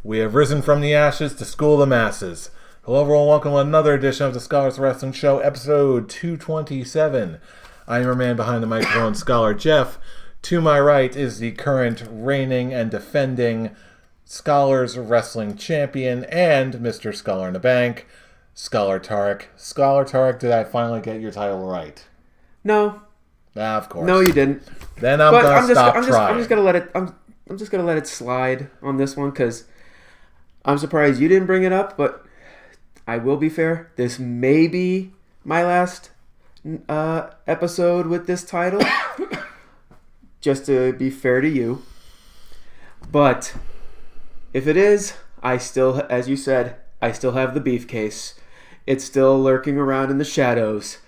We have risen from the ashes to school the masses. Hello everyone, welcome to another edition of the Scholars Wrestling Show, episode 227. I am your man behind the microphone, Scholar Jeff. To my right is the current reigning and defending Scholars Wrestling Champion and Mr. Scholar in the Bank, Scholar Tarek. Scholar Tarek, did I finally get your title right? No. Of course. No, you didn't. Then I'm gonna stop trying. I'm just gonna let it. I'm just gonna let it slide on this one because I'm surprised you didn't bring it up. But I will be fair. This may be my last episode with this title. Just to be fair to you. But if it is, I still, as you said, I still have the beef case. It's still lurking around in the shadows.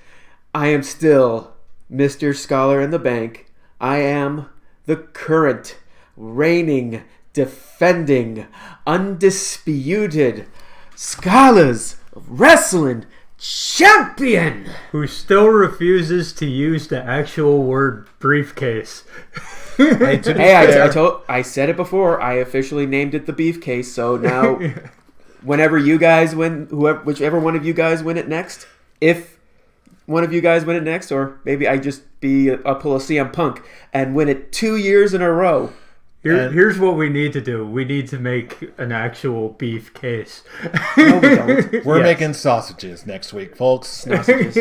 I am still Mr. Scholar in the Bank. I am the current, reigning, defending, undisputed Scholars Wrestling Champion! Who still refuses to use the actual word briefcase. I said it before. I officially named it the beef case. So now, whenever you guys win, whichever one of you guys win it next, if one of you guys win it next, or maybe I just I'll pull a CM Punk and win it 2 years in a row. Here's what we need to do. We need to make an actual beef case. No, we don't. We're making sausages next week, folks. Sausages.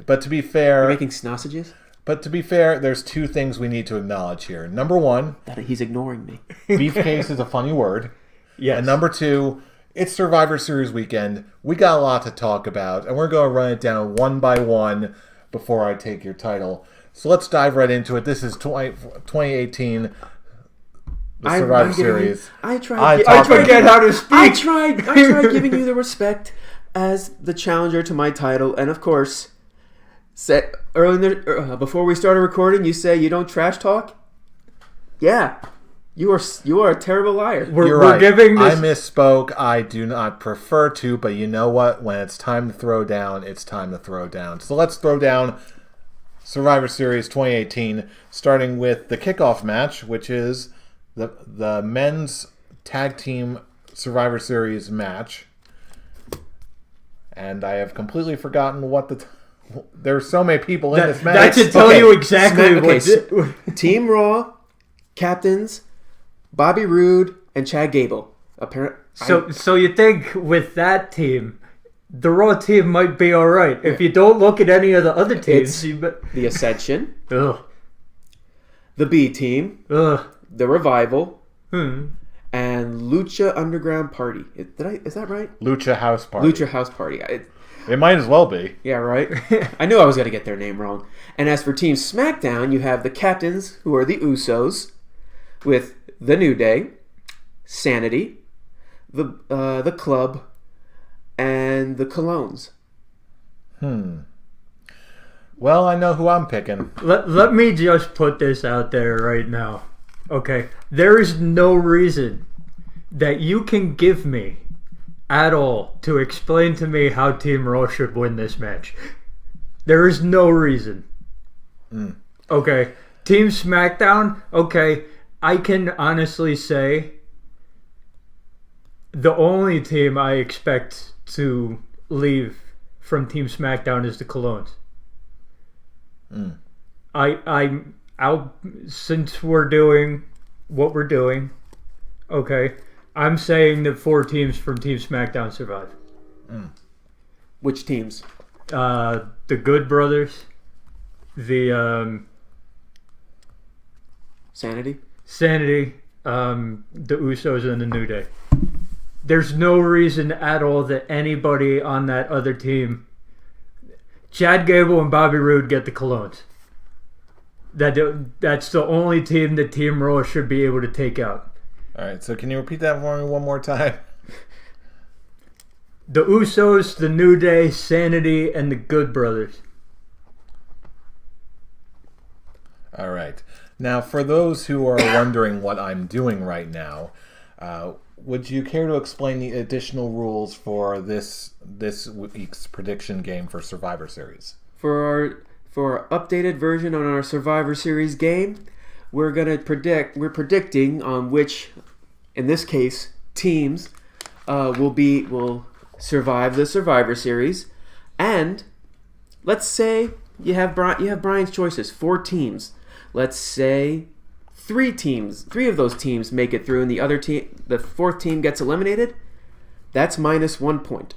But to be fair... You're making sausages? But to be fair, there's two things we need to acknowledge here. Number one... He's ignoring me. Beef case is a funny word. Yes. And number two, it's Survivor Series weekend. We got a lot to talk about, and we're going to run it down one by one before I take your title. So let's dive right into it. This is 2018... The Survivor Series. I tried forget how to speak. I tried giving you the respect as the challenger to my title, and of course, before we started recording, you say you don't trash talk. Yeah, you are a terrible liar. You're right. I misspoke. I do not prefer to, but you know what? When it's time to throw down, it's time to throw down. So let's throw down Survivor Series 2018, starting with the kickoff match, which is the men's tag team Survivor Series match. And I have completely forgotten what there's so many people in this match. That should tell you exactly what... Team Raw, captains, Bobby Roode, and Chad Gable. So you think with that team, the Raw team might be alright. If you don't look at any of the other teams... The Ascension. Ugh. The B team. Ugh. The Revival, and Lucha Underground Party. Is that right? Lucha House Party. Lucha House Party. It might as well be. Yeah, right? I knew I was going to get their name wrong. And as for Team SmackDown, you have the captains, who are the Usos, with The New Day, Sanity, the Club, and the Colognes. Well, I know who I'm picking. Let me just put this out there right now. Okay, there is no reason that you can give me at all to explain to me how Team Raw should win this match. There is no reason. Okay, Team SmackDown, okay, I can honestly say the only team I expect to leave from Team SmackDown is the Colognes. Since we're doing what we're doing, okay, I'm saying that 4 teams from Team SmackDown survive. Which teams? The Good Brothers, the Sanity, the Usos, and the New Day. There's no reason at all that anybody on that other team, Chad Gable and Bobby Roode, get the Colognes. That's the only team that Team Raw should be able to take out. All right, so can you repeat that for me one more time? The Usos, the New Day, Sanity, and the Good Brothers. All right. Now, for those who are wondering what I'm doing right now, would you care to explain the additional rules for this week's prediction game for Survivor Series? For our updated version on our Survivor Series game, we're predicting on which, in this case, teams will survive the Survivor Series, and let's say you have Brian's choices, 4 teams. Let's say 3 of those teams make it through, and the 4th team gets eliminated. That's minus 1 point.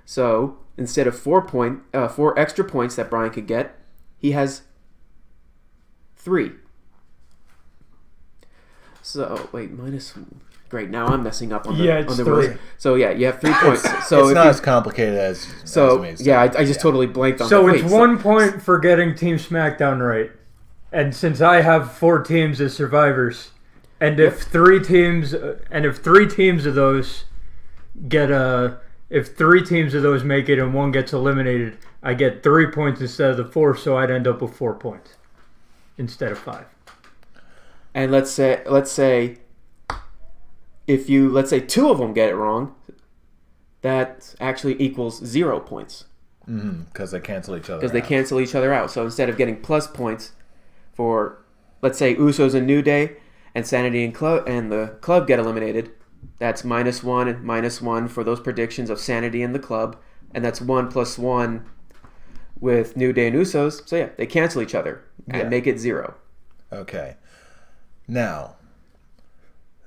So instead of 4 extra points that Brian could get, he has 3. So wait, great. Now I'm messing up on the it's 3. rules. So yeah, you have 3 points. So it's not as complicated as. I just totally blanked on. So it's 1 point for getting Team SmackDown right, and since I have 4 teams as survivors, and if 3 teams of those if 3 teams of those make it and 1 gets eliminated, I get 3 points instead of the 4, so I'd end up with 4 points instead of 5. And let's say if 2 of them get it wrong, that actually equals 0 points. Because they cancel each other. Because they cancel each other out. So instead of getting plus points for, let's say, Usos and New Day, and Sanity and the Club get eliminated, that's minus 1 and minus 1 for those predictions of Sanity and the Club, and that's 1 plus 1 with New Day and Usos. So yeah, they cancel each other and make it 0. Okay. Now,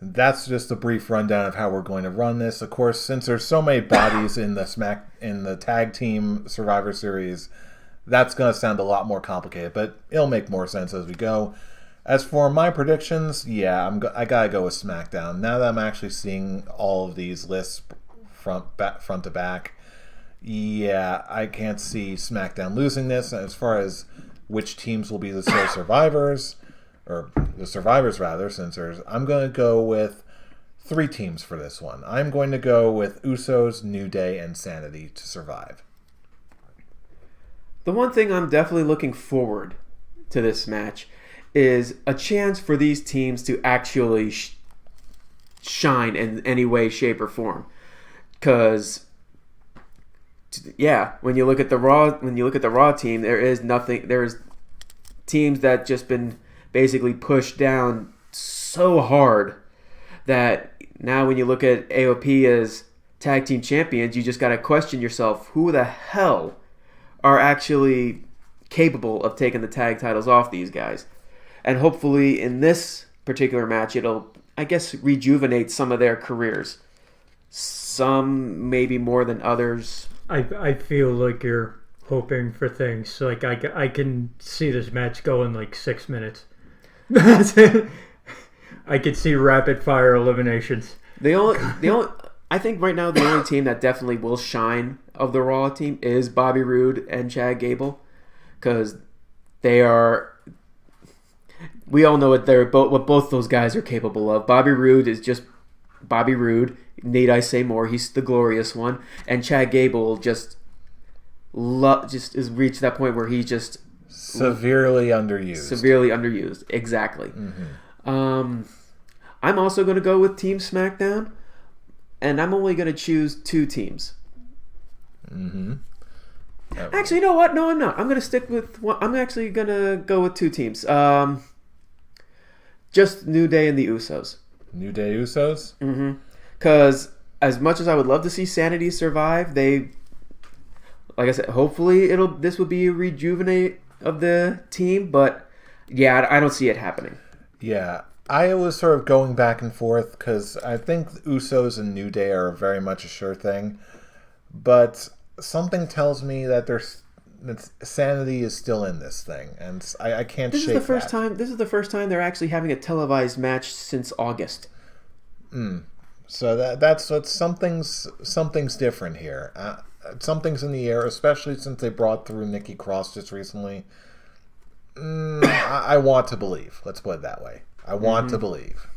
that's just a brief rundown of how we're going to run this. Of course, since there's so many bodies in the tag team Survivor Series, that's going to sound a lot more complicated, but it'll make more sense as we go. As for my predictions, I gotta go with SmackDown. Now that I'm actually seeing all of these lists front to back, I can't see SmackDown losing this. As far as which teams will be the sole survivors, or the survivors rather, I'm going to go with 3 teams for this one. I'm going to go with Usos, New Day, and Sanity to survive. The one thing I'm definitely looking forward to this match is a chance for these teams to actually shine in any way, shape, or form. Because, when you look at the Raw team, there is teams that just been basically pushed down so hard that now when you look at AOP as tag team champions, you just got to question yourself, who the hell are actually capable of taking the tag titles off these guys? And hopefully in this particular match, it'll, I guess, rejuvenate some of their careers. Some maybe more than others. I feel like you're hoping for things. Like I can see this match going like 6 minutes. I could see rapid fire eliminations. I think right now the only team that definitely will shine of the Raw team is Bobby Roode and Chad Gable, because they are. We all know what both those guys are capable of. Bobby Roode is just Bobby Roode. Need I say more? He's the glorious one, and Chad Gable just has reached that point where he just severely underused. Exactly. I'm also going to go with Team SmackDown, and I'm only going to choose 2 teams. Actually, you know what? No, I'm not. I'm going to stick with one. I'm actually going to go with 2 teams. Just New Day and the Usos. New Day Usos? Because as much as I would love to see Sanity survive, like I said, hopefully this would be a rejuvenate of the team, but I don't see it happening. Yeah, I was sort of going back and forth because I think the Usos and New Day are very much a sure thing, but something tells me that Sanity is still in this thing, and I can't shake that. This is the first time they're actually having a televised match since August. So that's what something's different here. Something's in the air, especially since they brought through Nikki Cross just recently. I want to believe. Let's put it that way. I want to believe.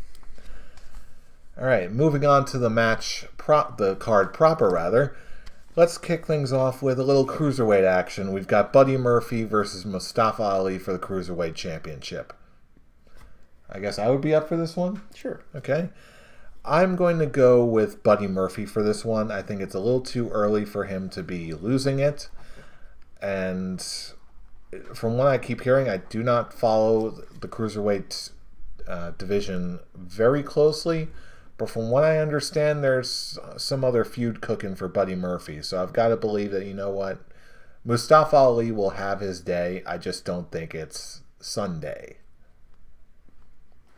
All right, moving on to the match, the card proper, rather. Let's kick things off with a little cruiserweight action. We've got Buddy Murphy versus Mustafa Ali for the Cruiserweight Championship. I guess I would be up for this one? Sure. Okay. I'm going to go with Buddy Murphy for this one. I think it's a little too early for him to be losing it. And from what I keep hearing, I do not follow the Cruiserweight division very closely. But from what I understand, there's some other feud cooking for Buddy Murphy. So I've got to believe that, you know what? Mustafa Ali will have his day. I just don't think it's Sunday.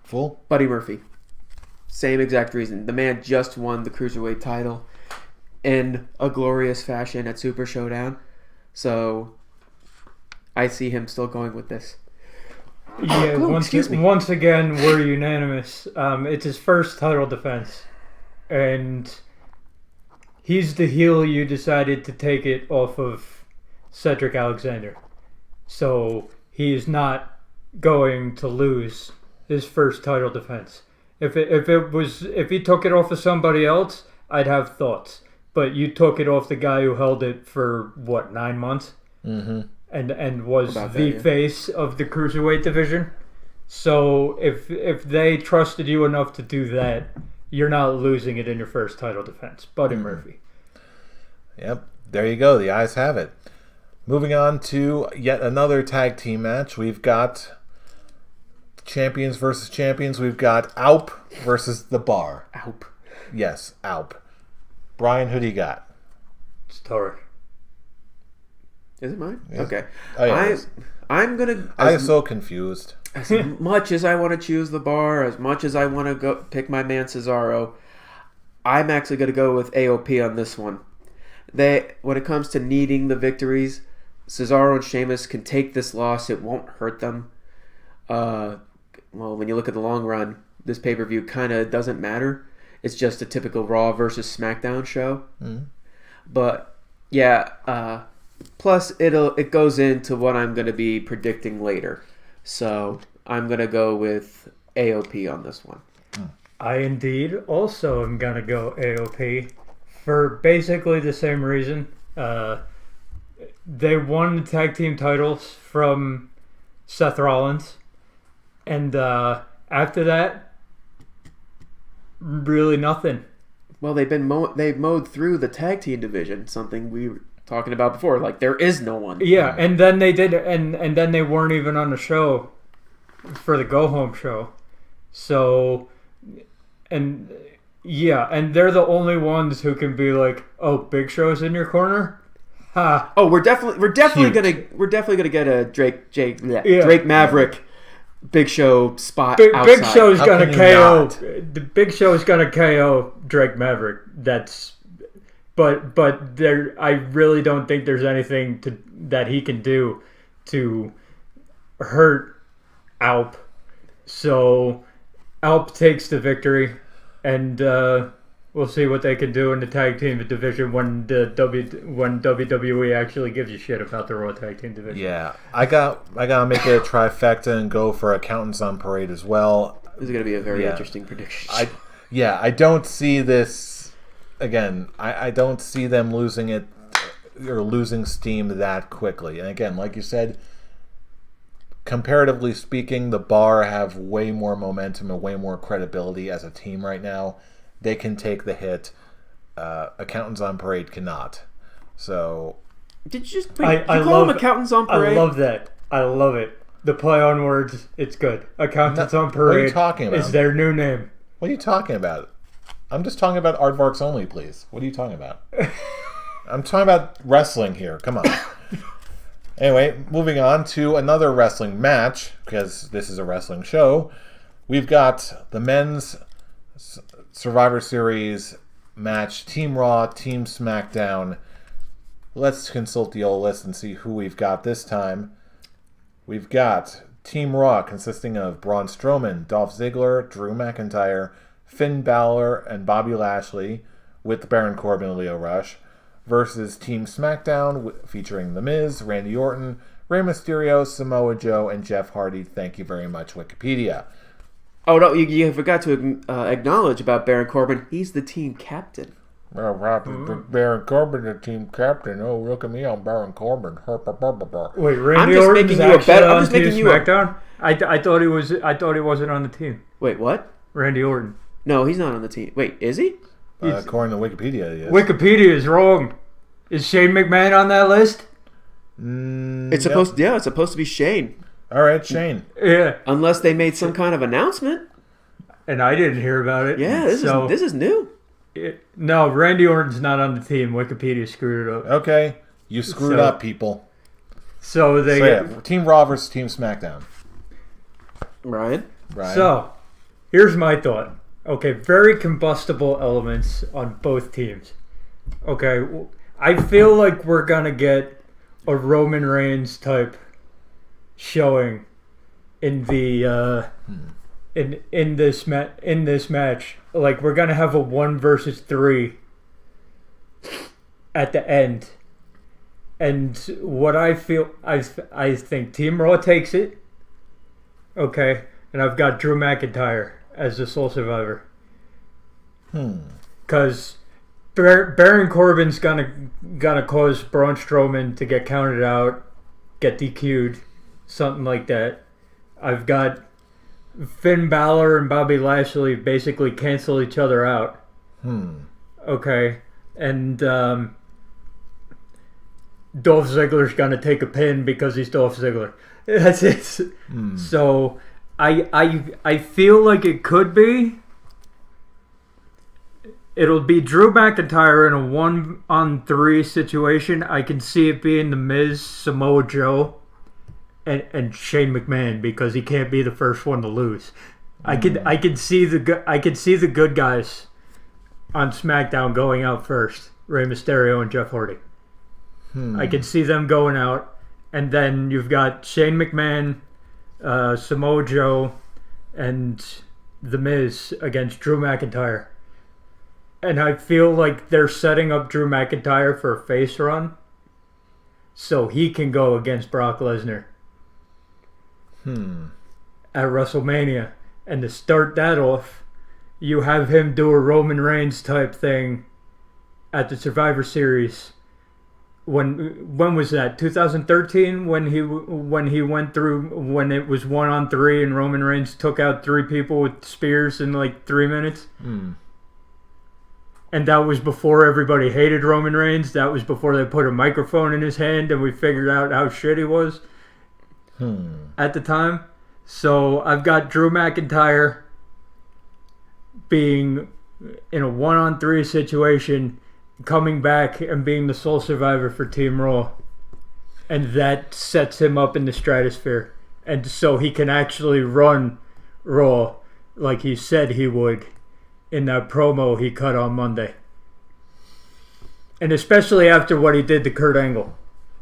Fool? Buddy Murphy. Same exact reason. The man just won the Cruiserweight title in a glorious fashion at Super Showdown. So I see him still going with this. Yeah, Oh, excuse me. once again, we're unanimous. It's his first title defense. And he's the heel you decided to take it off of Cedric Alexander. So he is not going to lose his first title defense. If he took it off of somebody else, I'd have thoughts. But you took it off the guy who held it for 9 months, and was the face of the cruiserweight division. So if they trusted you enough to do that, you're not losing it in your first title defense. Buddy Murphy. Yep, there you go. The eyes have it. Moving on to yet another tag team match. We've got champions versus champions. We've got Alp versus The Bar. Alp. Yes, Alp. Brian, who do you got? It's Tarek. Is it mine? Yes. Okay. Oh, yeah, it is. I'm gonna. I'm so confused. As much as I want to choose The Bar, as much as I want to go pick my man Cesaro, I'm actually gonna go with AOP on this one. When it comes to needing the victories, Cesaro and Sheamus can take this loss. It won't hurt them. When you look at the long run, this pay-per-view kind of doesn't matter. It's just a typical Raw versus SmackDown show. Mm-hmm. But yeah, plus it goes into what I'm going to be predicting later. So I'm going to go with AOP on this one. I indeed also am going to go AOP for basically the same reason. They won the tag team titles from Seth Rollins. And after that, really nothing. Well, they've mowed through the tag team division, something we were talking about before. Like, there is no one. Yeah, and then they did, and then they weren't even on the show for the go home show. So, and yeah, and they're the only ones who can be like, "Oh, Big Show's in your corner." Ha. Oh, we're definitely gonna get a Drake Maverick Big Show spot. Big Show's How gonna can you KO. not? The Big Show's gonna KO Drake Maverick. But there, I really don't think there's anything that he can do to hurt Alp. So Alp takes the victory, and we'll see what they can do in the tag team division when WWE actually gives a shit about the Raw tag team division. Yeah, I gotta make it a trifecta and go for Accountants on Parade as well. This is going to be a very interesting prediction. I don't see this again. I don't see them losing it or losing steam that quickly. And again, like you said, comparatively speaking, the Bar have way more momentum and way more credibility as a team right now. They can take the hit. Accountants on Parade cannot. So, Did you just call them Accountants on Parade? I love that. I love it. The play on words, it's good. Accountants on Parade. What are you talking about? Is their new name. What are you talking about? I'm just talking about aardvarks only, please. What are you talking about? I'm talking about wrestling here. Come on. Anyway, moving on to another wrestling match, because this is a wrestling show. We've got the men's Survivor Series match, Team Raw, Team SmackDown. Let's consult the old list and see who we've got this time. We've got Team Raw, consisting of Braun Strowman, Dolph Ziggler, Drew McIntyre, Finn Balor, and Bobby Lashley, with Baron Corbin and Lio Rush, versus Team SmackDown, featuring The Miz, Randy Orton, Rey Mysterio, Samoa Joe, and Jeff Hardy. Thank you very much, Wikipedia. Oh, no, you forgot to acknowledge about Baron Corbin. He's the team captain. Baron Corbin, the team captain. Oh, look at me, I'm Baron Corbin. Wait, Randy Orton's actually on Team SmackDown? I thought he wasn't on the team. Wait, what? Randy Orton. No, he's not on the team. Wait, is he? According to Wikipedia, yes. Wikipedia is wrong. Is Shane McMahon on that list? It's supposed to be Shane. All right, Shane. Yeah. Unless they made some kind of announcement. and I didn't hear about it. Yeah, this is new. No, Randy Orton's not on the team. Wikipedia screwed it up. Okay, you screwed up, people. So they Team Raw versus Team SmackDown. Ryan. So, here's my thought. Okay, very combustible elements on both teams. Okay, I feel like we're gonna get a Roman Reigns type showing in the in this match. Like we're gonna have a 1 versus 3 at the end. And what I feel, I think Team Raw takes it. Okay, and I've got Drew McIntyre as the sole survivor. Because Baron Corbin's gonna cause Braun Strowman to get counted out, get DQ'd, something like that. I've got Finn Balor and Bobby Lashley basically cancel each other out. Okay, and Dolph Ziggler's gonna take a pin because he's Dolph Ziggler. That's it. So I feel like it could be. It'll be Drew McIntyre in a 1-on-3 situation. I can see it being The Miz, Samoa Joe, and Shane McMahon because he can't be the first one to lose. I could see the good guys on SmackDown going out first. Rey Mysterio and Jeff Hardy. I can see them going out, and then you've got Shane McMahon, Samoa Joe, and The Miz against Drew McIntyre. And I feel like they're setting up Drew McIntyre for a face run so he can go against Brock Lesnar at WrestleMania. And to start that off, you have him do a Roman Reigns type thing at the Survivor Series. When was that? 2013 when he went through when it was 1-on-3 and Roman Reigns took out 3 people with spears in like 3 minutes. And that was before everybody hated Roman Reigns. That was before they put a microphone in his hand and we figured out how shit he was at the time. So I've got Drew McIntyre being in a 1-on-3 situation, coming back and being the sole survivor for Team Raw. And that sets him up in the stratosphere. And so he can actually run Raw like he said he would in that promo he cut on Monday. And especially after what he did to Kurt Angle.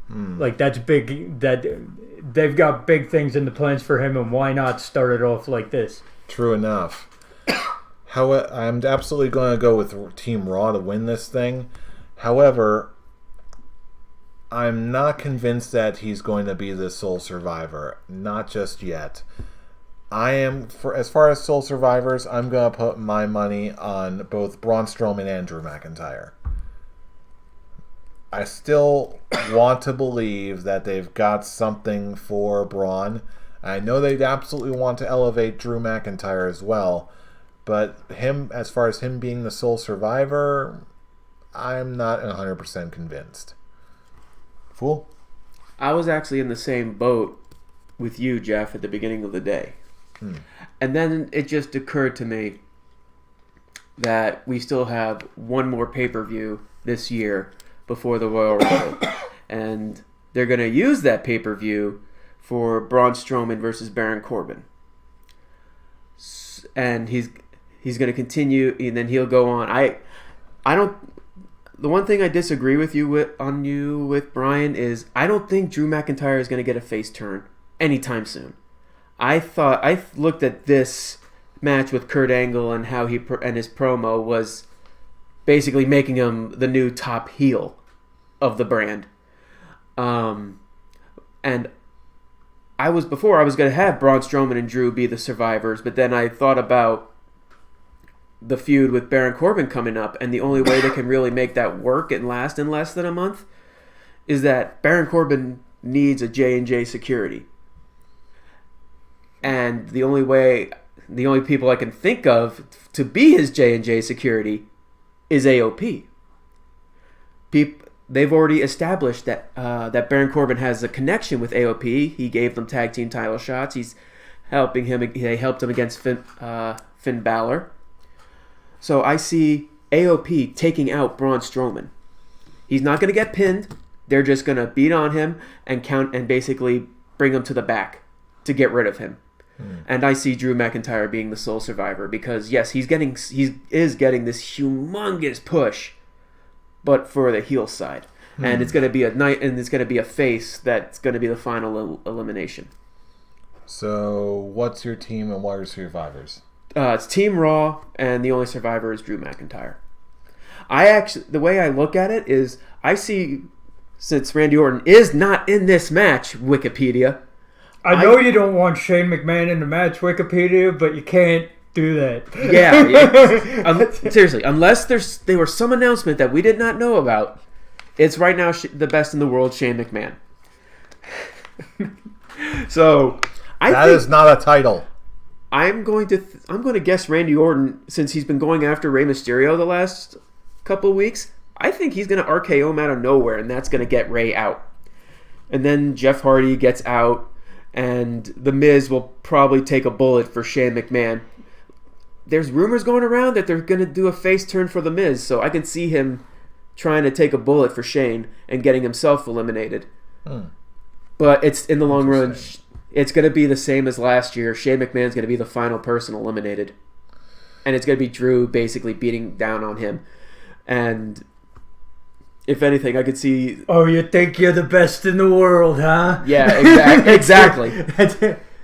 Like that's big. That they've got big things in the plans for him, and why not start it off like this? True enough. I'm absolutely going to go with Team Raw to win this thing. However, I'm not convinced that he's going to be the sole survivor. Not just yet. As far as sole survivors, I'm going to put my money on both Braun Strowman and Drew McIntyre. I still want to believe that they've got something for Braun. I know they'd absolutely want to elevate Drew McIntyre as well. But as far as him being the sole survivor, I'm not 100% convinced. Fool? I was actually in the same boat with you, Jeff, at the beginning of the day. And then it just occurred to me that we still have one more pay-per-view this year before the Royal Rumble. And they're going to use that pay-per-view for Braun Strowman versus Baron Corbin. And he's going to continue, and then he'll go on. I don't. The one thing I disagree with you with Brian is I don't think Drew McIntyre is going to get a face turn anytime soon. I looked at this match with Kurt Angle and how and his promo was basically making him the new top heel of the brand. And I was going to have Braun Strowman and Drew be the survivors, but then I thought about the feud with Baron Corbin coming up, and the only way they can really make that work and last in less than a month is that Baron Corbin needs a J&J security. And the only people I can think of to be his J&J security is AOP. They've already established that Baron Corbin has a connection with AOP. He gave them tag team title shots. He's They helped him against Finn Balor. So I see AOP taking out Braun Strowman. He's not going to get pinned. They're just going to beat on him and count and basically bring him to the back to get rid of him. And I see Drew McIntyre being the sole survivor because yes, he is getting this humongous push, but for the heel side. And it's going to be it's going to be a face that's going to be the final elimination. So, what's your team and what are survivors? It's Team Raw, and the only survivor is Drew McIntyre. The way I look at it is, I see, since Randy Orton is not in this match, Wikipedia. I know you don't want Shane McMahon in the match, Wikipedia, but you can't do that. Yeah. Seriously, unless there was some announcement that we did not know about, it's right now the best in the world, Shane McMahon. So, that is not a title. I'm going to guess Randy Orton, since he's been going after Rey Mysterio the last couple of weeks. I think he's going to RKO him out of nowhere, and that's going to get Rey out. And then Jeff Hardy gets out, and The Miz will probably take a bullet for Shane McMahon. There's rumors going around that they're going to do a face turn for The Miz, so I can see him trying to take a bullet for Shane and getting himself eliminated. But it's in the long run, it's going to be the same as last year. Shane McMahon's going to be the final person eliminated. And it's going to be Drew basically beating down on him. And if anything, I could see... Oh, you think you're the best in the world, huh? Yeah, exactly.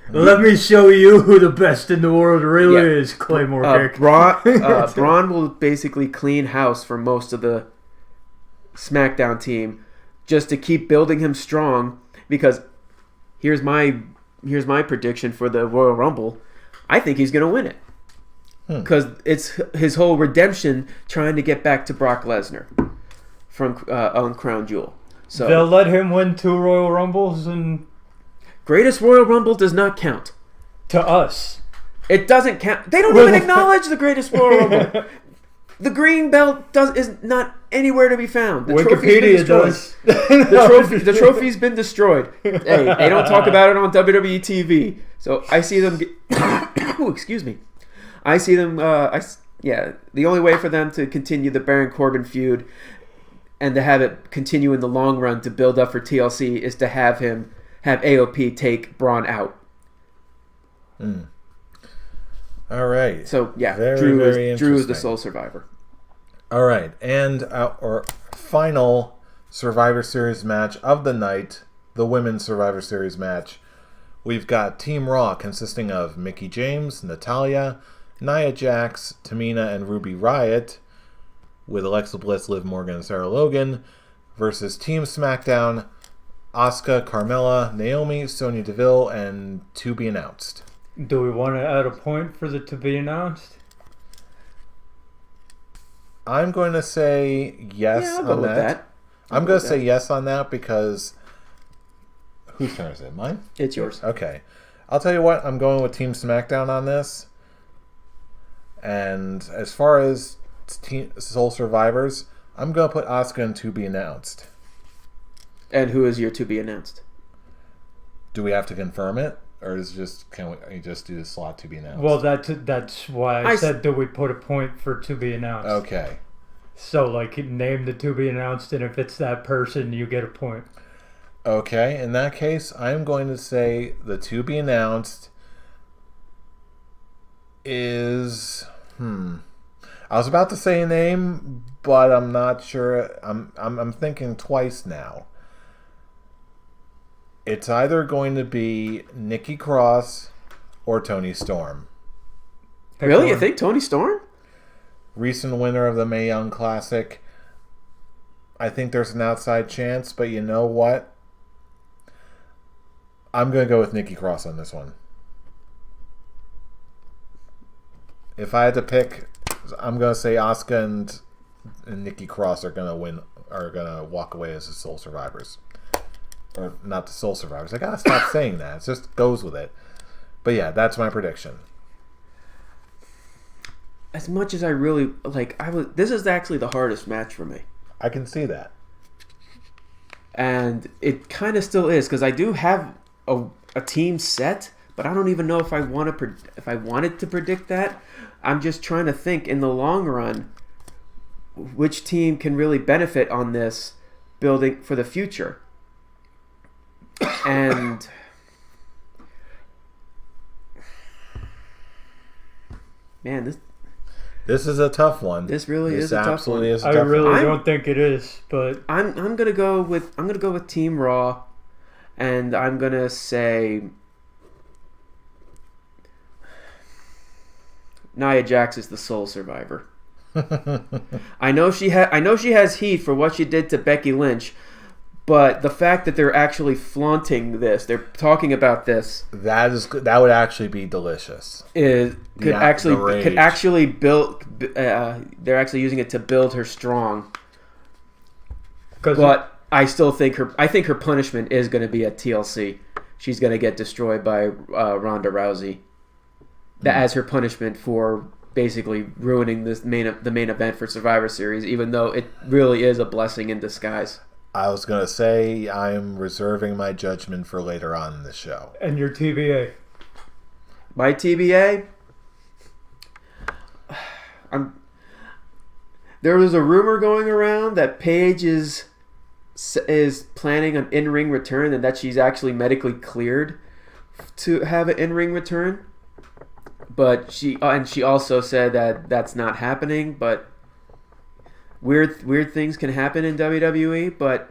Let me show you who the best in the world really is, Claymore kick. Braun will basically clean house for most of the SmackDown team just to keep building him strong, because here's my prediction for the Royal Rumble. I think he's going to win it. Because it's his whole redemption trying to get back to Brock Lesnar from on Crown Jewel. So they'll let him win 2 Royal Rumbles, and greatest Royal Rumble does not count. To us. It doesn't count. They don't even acknowledge the greatest Royal Rumble. The green belt is not anywhere to be found. The Wikipedia does. The trophy's been destroyed. Hey, they don't talk about it on WWE TV. So I see them. Excuse me. I see them. The only way for them to continue the Baron Corbin feud and to have it continue in the long run to build up for TLC is to have AOP take Braun out. All right. So, yeah, very, Drew is the sole survivor. All right. And our final Survivor Series match of the night, the Women's Survivor Series match. We've got Team Raw consisting of Mickie James, Natalya, Nia Jax, Tamina, and Ruby Riott, with Alexa Bliss, Liv Morgan, and Sarah Logan, versus Team SmackDown, Asuka, Carmella, Naomi, Sonya Deville, and to be announced. Do we want to add a point for the to be announced? I'm going to say yes on that. I'm going to say yes on that because... Whose turn is it? Mine? It's yours. Okay. I'll tell you what. I'm going with Team SmackDown on this. And as far as Soul Survivors, I'm going to put Asuka in to be announced. And who is your to be announced? Do we have to confirm it? Or can we just do the slot to be announced? Well, that's why I said do we put a point for to be announced. Okay. So, name the to be announced, and if it's that person, you get a point. Okay. In that case, I'm going to say the to be announced is... I was about to say a name, but I'm not sure. I'm thinking twice now. It's either going to be Nikki Cross or Toni Storm. Really? You think Toni Storm? Recent winner of the Mae Young Classic. I think there's an outside chance, but you know what? I'm going to go with Nikki Cross on this one. If I had to pick, I'm going to say Asuka and Nikki Cross are going to walk away as the sole survivors. Or not the sole survivors. I gotta stop saying that. It just goes with it. But yeah, that's my prediction. As much as I really this is actually the hardest match for me. I can see that. And it kind of still is, because I do have a team set, but I don't even know if I wanted to predict that. I'm just trying to think in the long run which team can really benefit on this building for the future. And man, this is a tough one. This really is a tough one. Is a I tough really one. don't think it is, but I'm gonna go with Team Raw, and I'm gonna say Nia Jax is the sole survivor. I know she has heat for what she did to Becky Lynch, but the fact that they're actually flaunting this, they're talking about this, that would actually be delicious. Could actually build. They're actually using it to build her strong. But I still think her punishment is going to be at TLC. She's going to get destroyed by Ronda Rousey. As her punishment for basically ruining the main event for Survivor Series, even though it really is a blessing in disguise. I was going to say I'm reserving my judgment for later on in the show. And your TBA? My TBA? There was a rumor going around that Paige is planning an in-ring return and that she's actually medically cleared to have an in-ring return. But she also said that that's not happening. But weird things can happen in WWE. But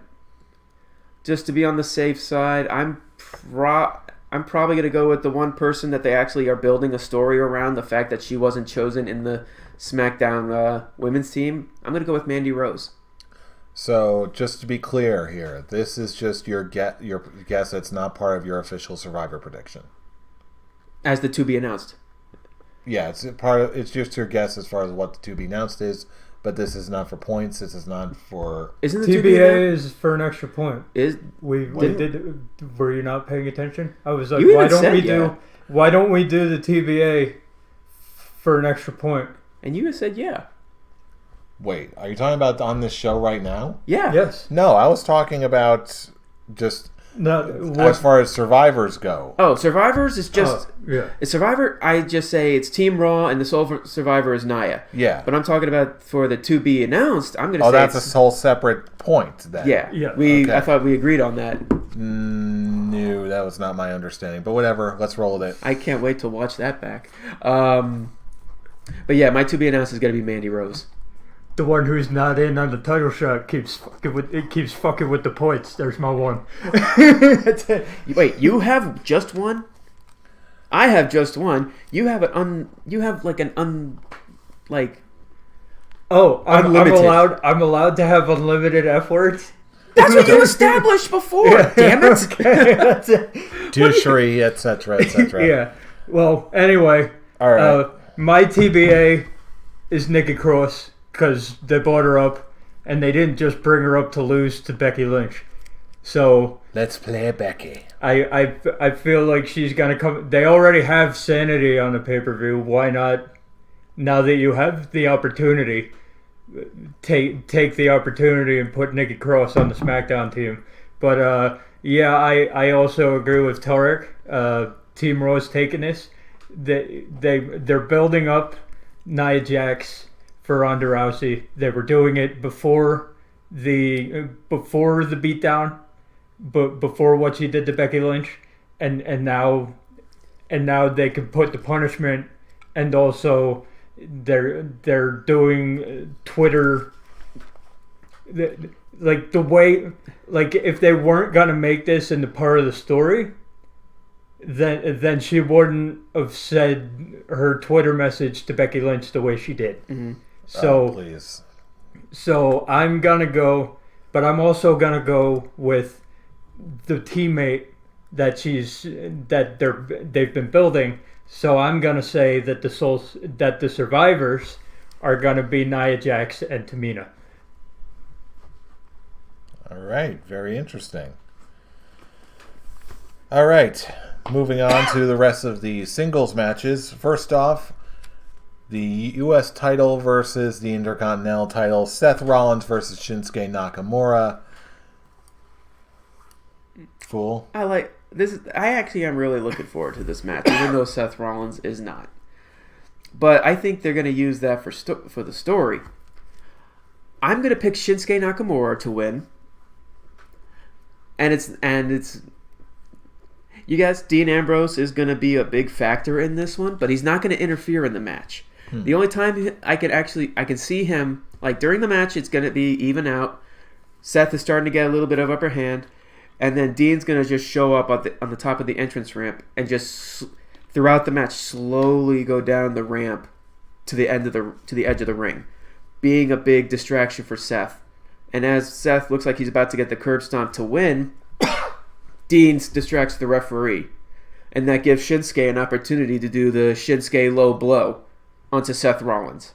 just to be on the safe side, I'm probably gonna go with the one person that they actually are building a story around. The fact that she wasn't chosen in the SmackDown women's team. I'm gonna go with Mandy Rose. So just to be clear here, this is just your guess. It's not part of your official Survivor prediction. As the to be announced. Yeah, it's just your guess as far as what the to be announced is, but this is not for points. This is not for. Isn't the TBA is for an extra point? Were you not paying attention? I was like, You why even don't we do the TBA for an extra point? And you said yeah. Wait, are you talking about on this show right now? Yeah. Yes. No, I was talking about just No. as far as survivors go. Oh, Survivors is just yeah. it's Survivor. I just say it's Team Raw and the sole survivor is Nia. Yeah. But I'm talking about for the to be announced. I'm gonna say that's a whole separate point then. Yeah. Yeah. Okay. I thought we agreed on that. No, that was not my understanding. But whatever, let's roll with it. I can't wait to watch that back. But yeah, my to be announced is gonna be Mandy Rose. The one who's not in on the title shot keeps fucking with the points. There's my one. Wait, you have just one? I have just one. You have I'm unlimited. I'm allowed to have unlimited F words. That's what you established before. Yeah. Damn it. Okay, that's it. Douchery, etc., etc. Yeah. Well, anyway. All right. My TBA is Nikki Cross because they brought her up, and they didn't just bring her up to lose to Becky Lynch. So let's play Becky. I feel like she's gonna come. They already have Sanity on the pay-per-view. Why not? Now that you have the opportunity, take the opportunity and put Nikki Cross on the SmackDown team. But I also agree with Tarek. Team Raw's taking this. They're building up Nia Jax for Ronda Rousey. They were doing it before the beatdown, but before what she did to Becky Lynch, and now they can put the punishment, and also they're doing Twitter like the way, like if they weren't gonna make this into part of the story, then she wouldn't have said her Twitter message to Becky Lynch the way she did. Mm-hmm. So please. So I'm gonna go, but I'm also gonna go with the teammate that they've been building. So I'm gonna say that the survivors are gonna be Nia Jax and Tamina. All right, very interesting. All right, moving on to the rest of the singles matches. First off, the U.S. title versus the Intercontinental title. Seth Rollins versus Shinsuke Nakamura. Fool. I like I actually am really looking forward to this match, even though Seth Rollins is not. But I think they're going to use that for the story. I'm going to pick Shinsuke Nakamura to win. And it's you guys, Dean Ambrose is going to be a big factor in this one, but he's not going to interfere in the match. The only time I can see him, like during the match, it's going to be even out. Seth is starting to get a little bit of upper hand, and then Dean's going to just show up on the top of the entrance ramp and just throughout the match slowly go down the ramp to the edge of the ring, being a big distraction for Seth. And as Seth looks like he's about to get the curb stomp to win, Dean distracts the referee, and that gives Shinsuke an opportunity to do the Shinsuke low blow onto Seth Rollins.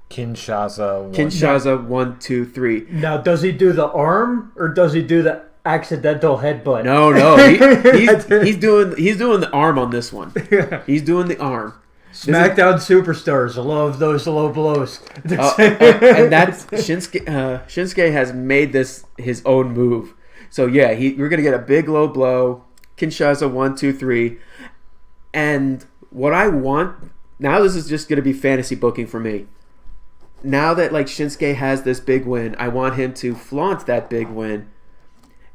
Kinshasa 1, 2, 3. Now, does he do the arm or does he do the accidental headbutt? No. He's doing the arm on this one. He's doing the arm. SmackDown superstars love those low blows. And that's Shinsuke has made this his own move. So yeah, we're gonna get a big low blow, Kinshasa 1, 2, 3, and what I want now, this is just gonna be fantasy booking for me. Now that like Shinsuke has this big win, I want him to flaunt that big win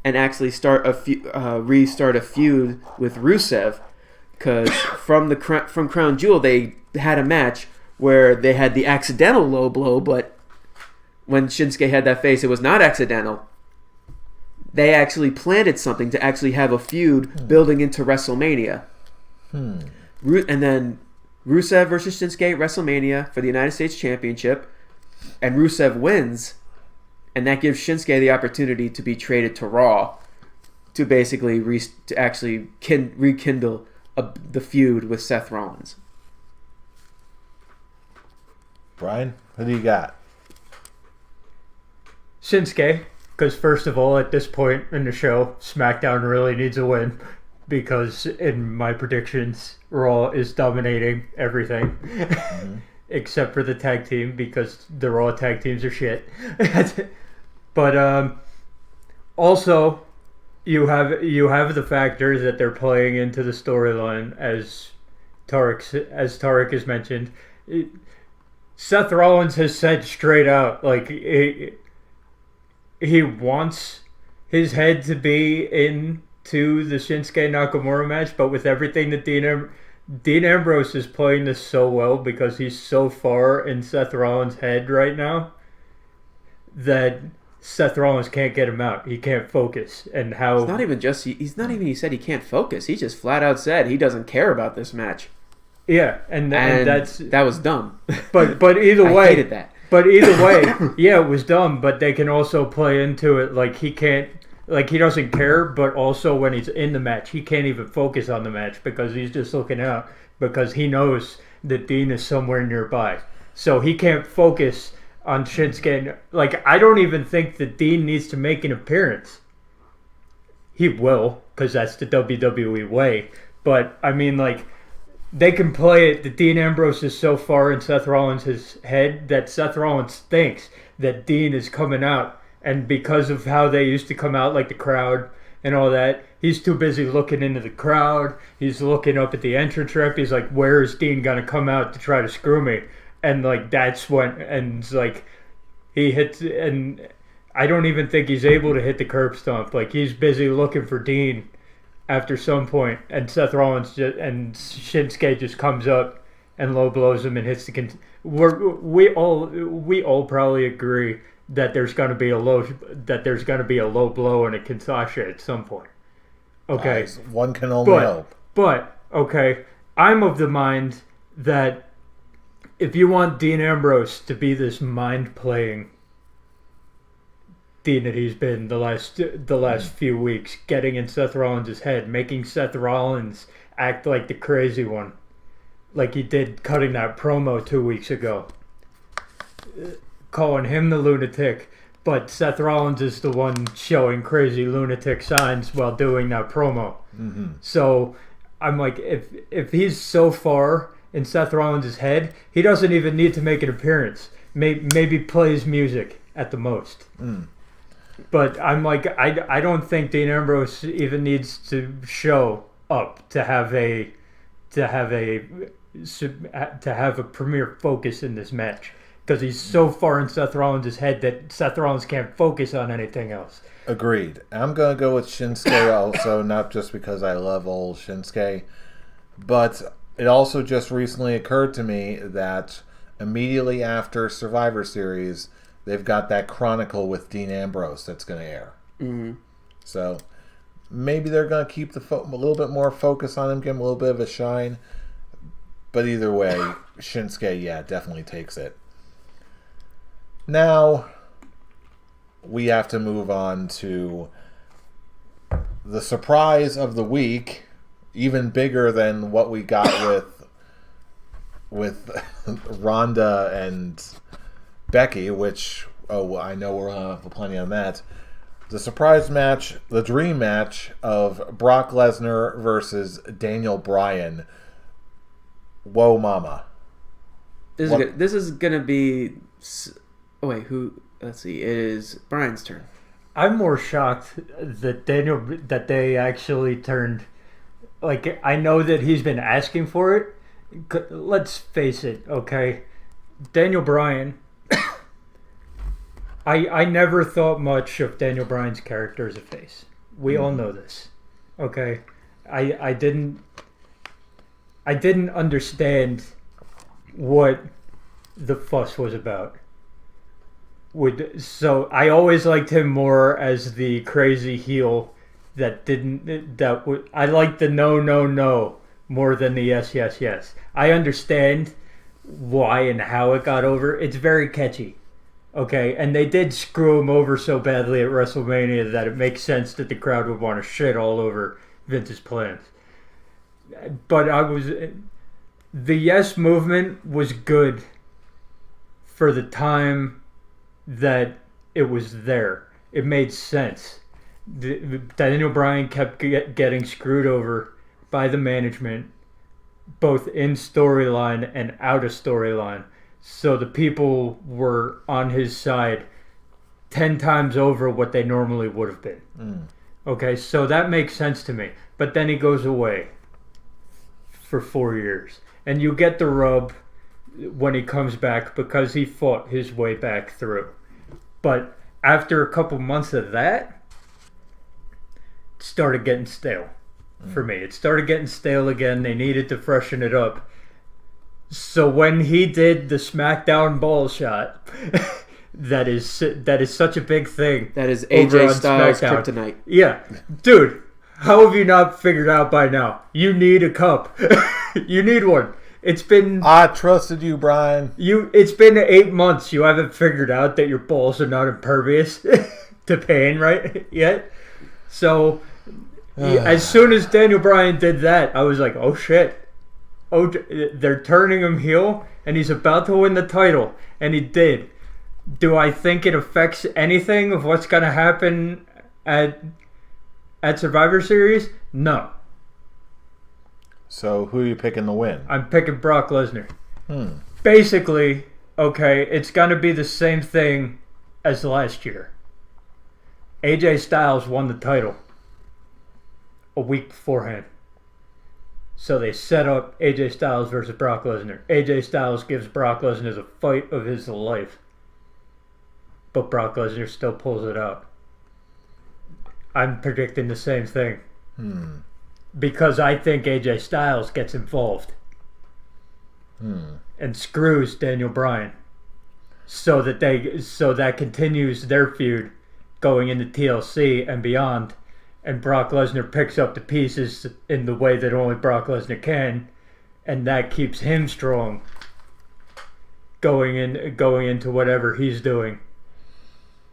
and actually restart a feud with Rusev, because from Crown Jewel they had a match where they had the accidental low blow, but when Shinsuke had that face, it was not accidental. They actually planted something to actually have a feud building into WrestleMania. And then Rusev versus Shinsuke at WrestleMania for the United States Championship. And Rusev wins. And that gives Shinsuke the opportunity to be traded to Raw to basically rekindle the feud with Seth Rollins. Brian, who do you got? Shinsuke. Because first of all, at this point in the show, SmackDown really needs a win. Because in my predictions, Raw is dominating everything. Except for the tag team, because the Raw tag teams are shit. But also, you have the factors that they're playing into the storyline, as Tarek has mentioned. Seth Rollins has said straight out, like, he wants his head to be into the Shinsuke Nakamura match, but with everything that Dean Ambrose is playing this so well because he's so far in Seth Rollins' head right now that Seth Rollins can't get him out. He can't focus. And how... he said he can't focus. He just flat out said he doesn't care about this match. Yeah, and that was dumb. But either way... I hated that. But either way, yeah, it was dumb, but they can also play into it like he can't, like he doesn't care, but also when he's in the match, he can't even focus on the match because he's just looking out because he knows that Dean is somewhere nearby. So he can't focus on Shinsuke. Like, I don't even think that Dean needs to make an appearance. He will, because that's the WWE way. But, I mean, like... They can play it that Dean Ambrose is so far in Seth Rollins' head that Seth Rollins thinks that Dean is coming out. And because of how they used to come out, like the crowd and all that, he's too busy looking into the crowd. He's looking up at the entrance ramp. He's like, where is Dean going to come out to try to screw me? And, like, that's when, and, like, he hits, and I don't even think he's able to hit the curb stomp. Like, he's busy looking for Dean after some point, and Seth Rollins and Shinsuke just comes up and low blows him and hits the. We all probably agree that there's going to be a low blow and a Kinshasa at some point. Okay, one can only hope. But okay, I'm of the mind that if you want Dean Ambrose to be this mind playing Dean that he's been the last few weeks, getting in Seth Rollins' head, making Seth Rollins act like the crazy one, like he did cutting that promo 2 weeks ago, calling him the lunatic, but Seth Rollins is the one showing crazy lunatic signs while doing that promo. So I'm like, if he's so far in Seth Rollins' head, he doesn't even need to make an appearance. Maybe plays music at the most. But I'm like, I don't think Dean Ambrose even needs to show up to have a premier focus in this match, because he's so far in Seth Rollins' head that Seth Rollins can't focus on anything else. Agreed. I'm going to go with Shinsuke also, not just because I love old Shinsuke, but it also just recently occurred to me that immediately after Survivor Series, they've got that Chronicle with Dean Ambrose that's going to air. Mm-hmm. So maybe they're going to keep a little bit more focus on him, give him a little bit of a shine. But either way, Shinsuke, yeah, definitely takes it. Now, we have to move on to the surprise of the week, even bigger than what we got with Ronda and Becky, which, I know we're going to have plenty on that. The surprise match, the dream match of Brock Lesnar versus Daniel Bryan. Whoa, mama. This is gonna be. Oh wait, who? Let's see. It is Brian's turn. I'm more shocked that they actually turned. Like, I know that he's been asking for it. Let's face it, okay? Daniel Bryan. I never thought much of Daniel Bryan's character as a face. We all know this, okay? I didn't understand what the fuss was about. So I always liked him more as the crazy heel I liked the no more than the yes. I understand why and how it got over. It's very catchy. Okay, and they did screw him over so badly at WrestleMania that it makes sense that the crowd would want to shit all over Vince's plans. But the yes movement was good for the time that it was there. It made sense. Daniel Bryan kept getting screwed over by the management, both in storyline and out of storyline. So the people were on his side 10 times over what they normally would have been. Okay, so that makes sense to me. But then he goes away for 4 years. And you get the rub when he comes back because he fought his way back through. But after a couple months of that, it started getting stale for me. It started getting stale again. They needed to freshen it up. So when he did the SmackDown ball shot, that is such a big thing. That is AJ Styles' kryptonite. Yeah. Dude, how have you not figured out by now? You need a cup. You need one. It's been... I trusted you, Brian. It's been 8 months. You haven't figured out that your balls are not impervious to pain, right? Yet. So, as soon as Daniel Bryan did that, I was like, oh shit. Oh, they're turning him heel, and he's about to win the title, and he did. Do I think it affects anything of what's going to happen at Survivor Series? No. So who are you picking to win? I'm picking Brock Lesnar. Basically, okay, it's going to be the same thing as last year. AJ Styles won the title a week beforehand. So they set up AJ Styles versus Brock Lesnar. AJ Styles gives Brock Lesnar the fight of his life. But Brock Lesnar still pulls it out. I'm predicting the same thing. Because I think AJ Styles gets involved. And screws Daniel Bryan. So that continues their feud going into TLC and beyond. And Brock Lesnar picks up the pieces in the way that only Brock Lesnar can, and that keeps him strong going into whatever he's doing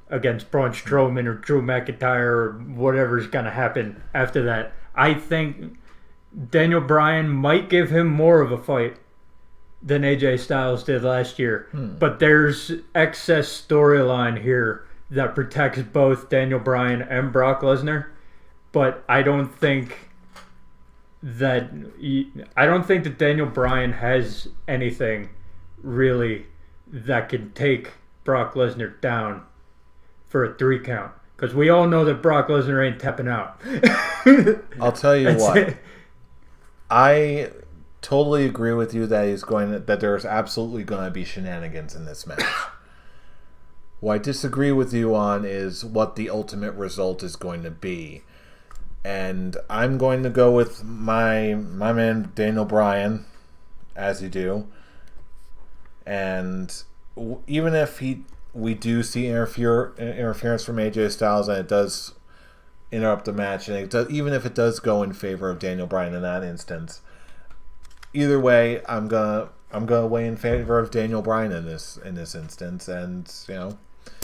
against Braun Strowman or Drew McIntyre or whatever's going to happen after that. I think Daniel Bryan might give him more of a fight than AJ Styles did last year, but there's excess storyline here that protects both Daniel Bryan and Brock Lesnar. But I don't think that Daniel Bryan has anything really that can take Brock Lesnar down for a 3 count. Because we all know that Brock Lesnar ain't tapping out. I'll tell you what. I totally agree with you that there's absolutely going to be shenanigans in this match. What I disagree with you on is what the ultimate result is going to be. And I'm going to go with my man Daniel Bryan, as you do. And even if we do see interference from AJ Styles and it does interrupt the match, and even if it does go in favor of Daniel Bryan in that instance, either way, I'm gonna weigh in favor of Daniel Bryan in this instance, and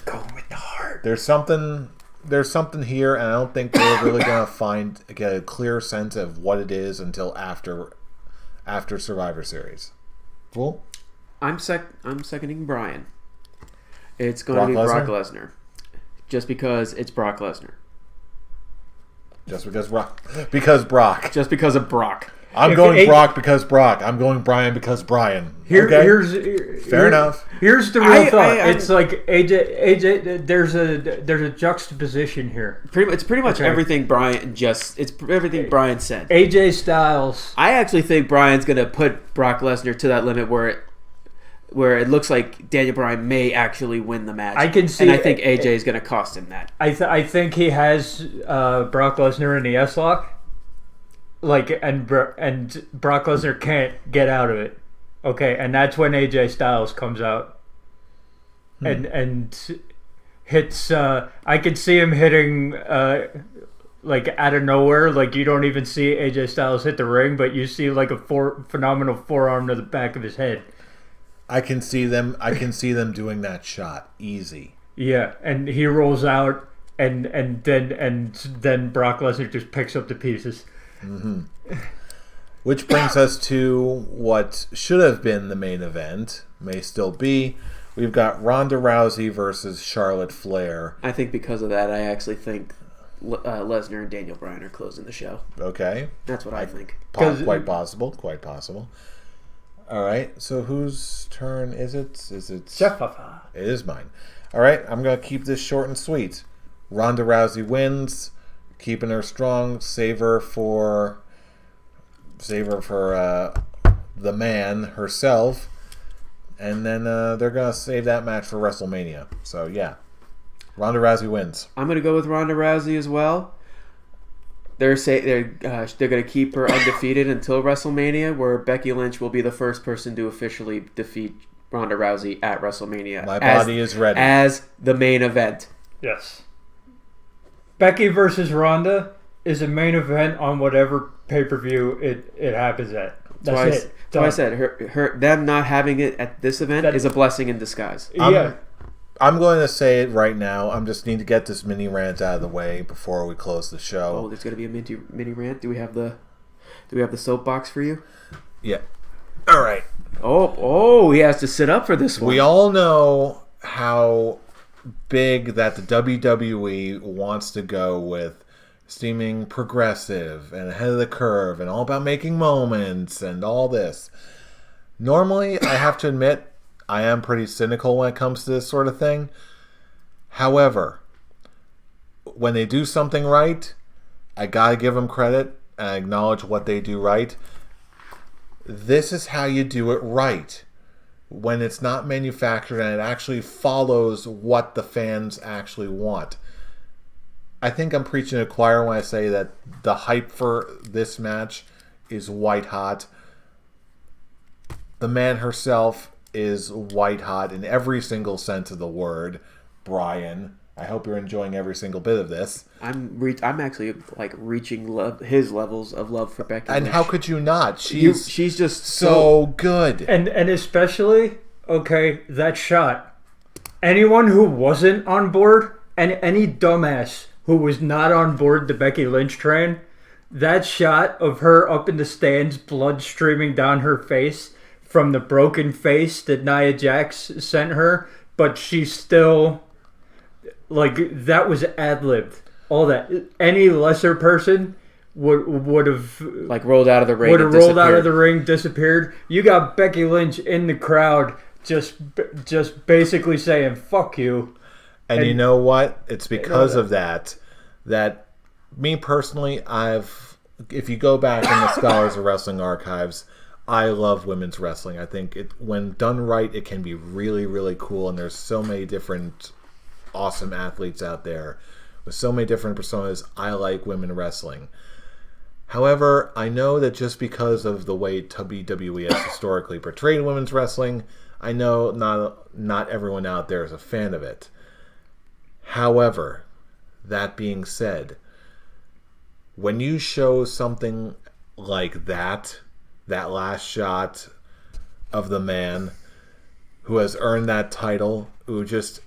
going with the heart. There's something here, and I don't think we're really gonna get a clear sense of what it is until after Survivor Series. Cool. I'm seconding Bryan. It's going to be Brock Lesnar, just because it's Brock Lesnar. Just because Brock. Just because of Brock. I'm going Brock because Brock. I'm going Bryan because Bryan. Fair enough. Here's the real thought. It's like AJ. There's a juxtaposition here. It's pretty much everything Bryan everything Bryan said. AJ Styles. I actually think Bryan's going to put Brock Lesnar to that limit where it looks like Daniel Bryan may actually win the match. I can see, and I think AJ is going to cost him that. I think he has Brock Lesnar in the S-lock. And Brock Lesnar can't get out of it. Okay, and that's when AJ Styles comes out and hits. I could see him hitting out of nowhere. Like, you don't even see AJ Styles hit the ring, but you see like a phenomenal forearm to the back of his head. I can see them doing that shot easy. Yeah, and he rolls out, and then Brock Lesnar just picks up the pieces. Mm-hmm. Which brings us to what should have been the main event, may still be. We've got Ronda Rousey versus Charlotte Flair. I think because of that, I actually think Lesnar and Daniel Bryan are closing the show. Okay. That's what I think. Quite possible. All right, so whose turn is it? Jeff. It is mine. All right, I'm going to keep this short and sweet. Ronda Rousey wins, keeping her strong. Save her for the man herself, and then they're going to save that match for WrestleMania. So yeah, Ronda Rousey wins. I'm going to go with Ronda Rousey as well. They're going to keep her undefeated until WrestleMania, where Becky Lynch will be the first person to officially defeat Ronda Rousey at WrestleMania. My body is ready. As the main event. Yes. Becky versus Ronda is a main event on whatever pay-per-view it happens at. That's it. So I said them not having it at this event is a blessing in disguise. Yeah. I'm going to say it right now. I just need to get this mini rant out of the way before we close the show. Oh, there's going to be a mini rant. Do we have the soapbox for you? Yeah. All right. Oh, he has to sit up for this one. We all know how big that the WWE wants to go with seeming progressive and ahead of the curve and all about making moments and all this. Normally, I have to admit, I am pretty cynical when it comes to this sort of thing. However, when they do something right, I gotta give them credit and acknowledge what they do right. This is how you do it right. When it's not manufactured and it actually follows what the fans actually want. I think I'm preaching to the choir when I say that the hype for this match is white hot. The man herself is white hot in every single sense of the word. Bryan, I hope you're enjoying every single bit of this. I'm actually like reaching his levels of love for Becky and Lynch. How could you not? She's just so good. And especially, okay, that shot. Anyone who wasn't on board, and any dumbass who was not on board the Becky Lynch train, that shot of her up in the stands, blood streaming down her face from the broken face that Nia Jax sent her, but she's still, like, that was ad-libbed. All that. Any lesser person would have like rolled out of the ring. Would have rolled out of the ring, disappeared. You got Becky Lynch in the crowd, just basically saying "fuck you," And you know what? It's because of that me personally, if you go back in the Scholars of Wrestling archives, I love women's wrestling. I think when done right, it can be really, really cool. And there's so many different awesome athletes out there with so many different personas. I like women wrestling. However, I know that just because of the way WWE has historically portrayed women's wrestling, I know not everyone out there is a fan of it. However, that being said, when you show something like that last shot of the man who has earned that title, who just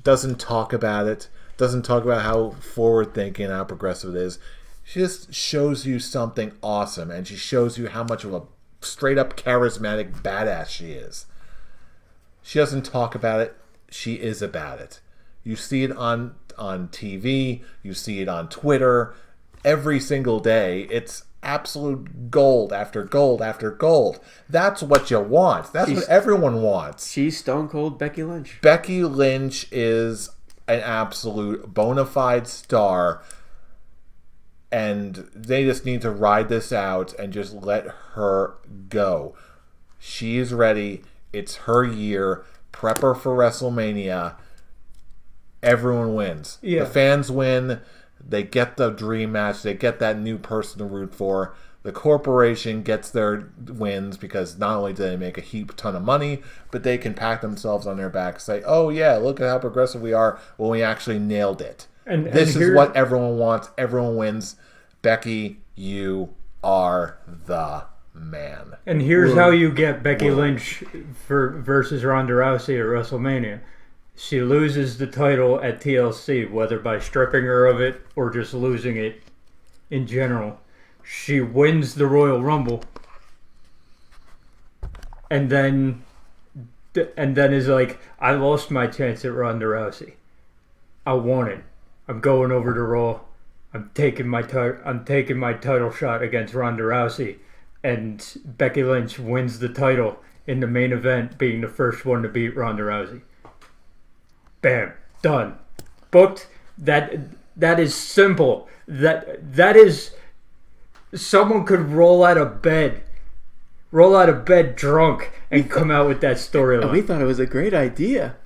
doesn't talk about it, doesn't talk about how forward-thinking and how progressive it is, she just shows you something awesome, and she shows you how much of a straight-up charismatic badass she is. She doesn't talk about it, she is about it. You see it on TV, you see it on Twitter, every single day. It's absolute gold after gold after gold. That's what you want. That's what everyone wants. She's Stone Cold Becky Lynch. Becky Lynch is an absolute bona fide star, and they just need to ride this out and just let her go. She is ready. It's her year. Prep her for WrestleMania. Everyone wins. Yeah. The fans win. They get the dream match. They get that new person to root for. The corporation gets their wins because not only do they make a heap ton of money, but they can pat themselves on their back and say, oh yeah, look at how progressive we are when we actually nailed it. And this is what everyone wants. Everyone wins. Becky, you are the man. And here's how you get Becky Lynch versus Ronda Rousey at WrestleMania. She loses the title at TLC, whether by stripping her of it or just losing it in general. She wins the Royal Rumble, and then is like, I lost my chance at Ronda Rousey. I won it. I'm going over to Raw. I'm taking my title shot against Ronda Rousey, and Becky Lynch wins the title in the main event, being the first one to beat Ronda Rousey. Bam, done, booked. That is simple. That is, someone could roll out of bed drunk and come out with that storyline. We thought it was a great idea.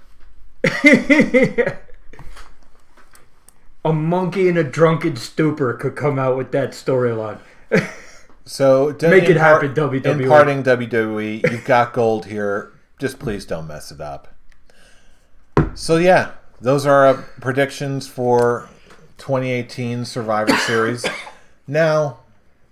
A monkey in a drunken stupor could come out with that storyline. So make it happen, WWE. Imparting WWE, you've got gold here. Just please don't mess it up. So yeah, those are our predictions for 2018 Survivor Series. Now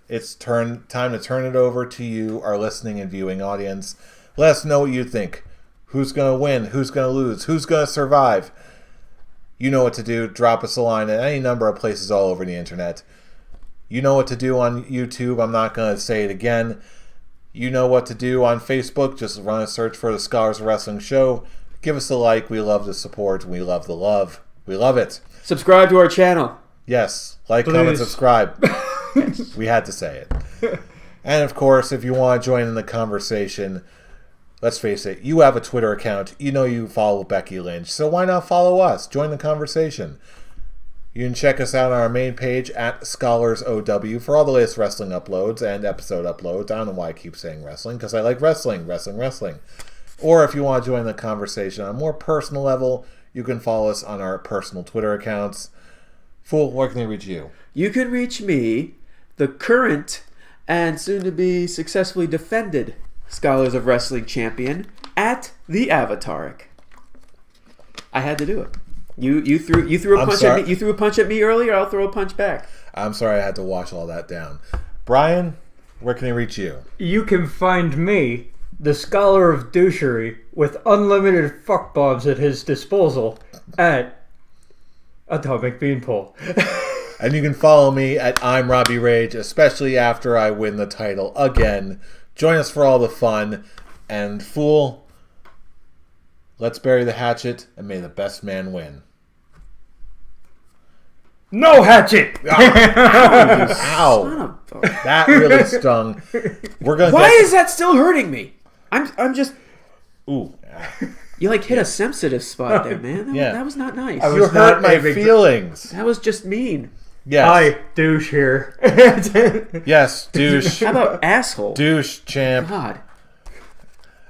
it's time to turn it over to you, our listening and viewing audience. Let us know what you think. Who's going to win? Who's going to lose? Who's going to survive? You know what to do. Drop us a line at any number of places all over the internet. You know what to do on YouTube. I'm not going to say it again. You know what to do on Facebook. Just run a search for the Scholars of Wrestling Show. Give us a like. We love the support. We love the love. We love it. Subscribe to our channel. Yes. Like, please. comment, subscribe. Yes, we had to say it. And, of course, if you want to join in the conversation, let's face it, you have a Twitter account. You know you follow Becky Lynch. So why not follow us? Join the conversation. You can check us out on our main page at Scholars OW for all the latest wrestling uploads and episode uploads. I don't know why I keep saying wrestling, because I like wrestling. Or if you want to join the conversation on a more personal level, you can follow us on our personal Twitter accounts. Fool, where can they reach you? You can reach me, the current and soon-to-be successfully defended Scholars of Wrestling champion, at the Avataric. I had to do it. You threw a punch at me. You threw a punch at me earlier. I'll throw a punch back. I'm sorry I had to wash all that down. Brian, where can they reach you? You can find me, the Scholar of Douchery, with unlimited fuck bombs at his disposal, at Atomic Beanpole. And you can follow me at I'm Robbie Rage, especially after I win the title again. Join us for all the fun. And Fool, let's bury the hatchet and may the best man win. No hatchet! Ow! That really stung. We're gonna. Why is that still hurting me? I'm just. Ooh. You hit a sensitive spot there, man. That was not nice. You hurt my feelings. That was just mean. Yes. Hi, douche here. Yes, douche. How about asshole? Douche, champ. God.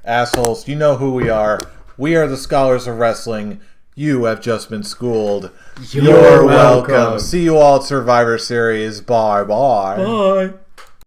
Assholes, you know who we are. We are the Scholars of Wrestling. You have just been schooled. You're welcome. See you all at Survivor Series. Bye-bye. Bye.